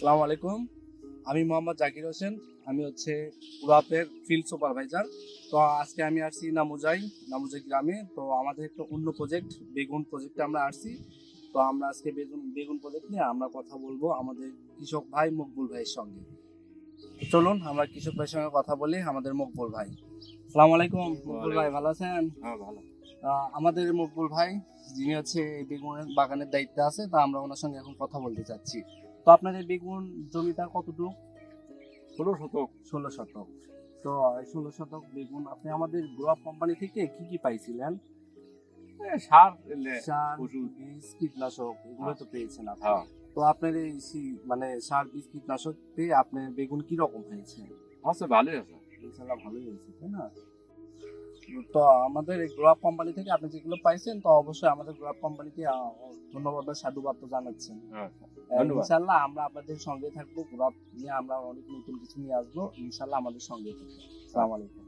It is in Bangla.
আসসালামু আলাইকুম। আমি মোহাম্মদ জাকির হোসেন। আমি হচ্ছে উরাপের ফিল্ড সুপারভাইজার। তো আজকে আমি আসছি নামুজাই গ্রামে। তো আমাদের একটা অন্য প্রজেক্ট বেগুন প্রজেক্টে আমরা আসছি। তো আমরা আজকে বেগুন প্রজেক্ট নিয়ে আমরা কথা বলবো আমাদের কৃষক ভাই মকবুল ভাইয়ের সঙ্গে। তো চলুন আমরা কৃষক ভাইয়ের সঙ্গে কথা বলি। আমাদের মকবুল ভাই, আসসালামু আলাইকুম। মকবুল ভাই ভালো আছেন? হ্যাঁ, ভালো। আমাদের মকবুল ভাই যিনি হচ্ছে এই বেগুনের বাগানের দায়িত্বে আছে, তা আমরা ওনার সঙ্গে এখন কথা বলতে চাচ্ছি। তো আপনাদের বেগুন জমিটা কতটুকু? 16 শতক। 16 শতক। তো এই 16 শতক বেগুন আপনি আমাদের গ্রো আপ কোম্পানি থেকে কি কি পাইছিলেন? সার সার, ওষুধ। বীজ, কীটনাশক এগুলো তো পেয়েছেন আপনি। হ্যাঁ, তো আপনার এই মানে সার, বীজ, কীটনাশক পেয়ে আপনার বেগুন কি রকম হয়েছে? আছে, ভালোই আছে। ইনশাআল্লাহ ভালোই হয়েছে, তাই না? তো আমাদের এই গ্রো আপ কোম্পানি থেকে আপনি যেগুলো পাইছেন, তো অবশ্যই আমাদের গ্রো আপ কোম্পানিকে ধন্যবাদ বা সাধুবাদ তো জানাচ্ছেন। হ্যাঁ, ধন্যবাদ। ইনশাআল্লাহ আমরা আপনাদের সঙ্গে থাকবো। গ্রো আপ নিয়ে আমরা অনেক নতুন কিছু নিয়ে আসবো। ইনশাআল্লাহ আমাদের সঙ্গে থাকবেন। আসসালামু আলাইকুম।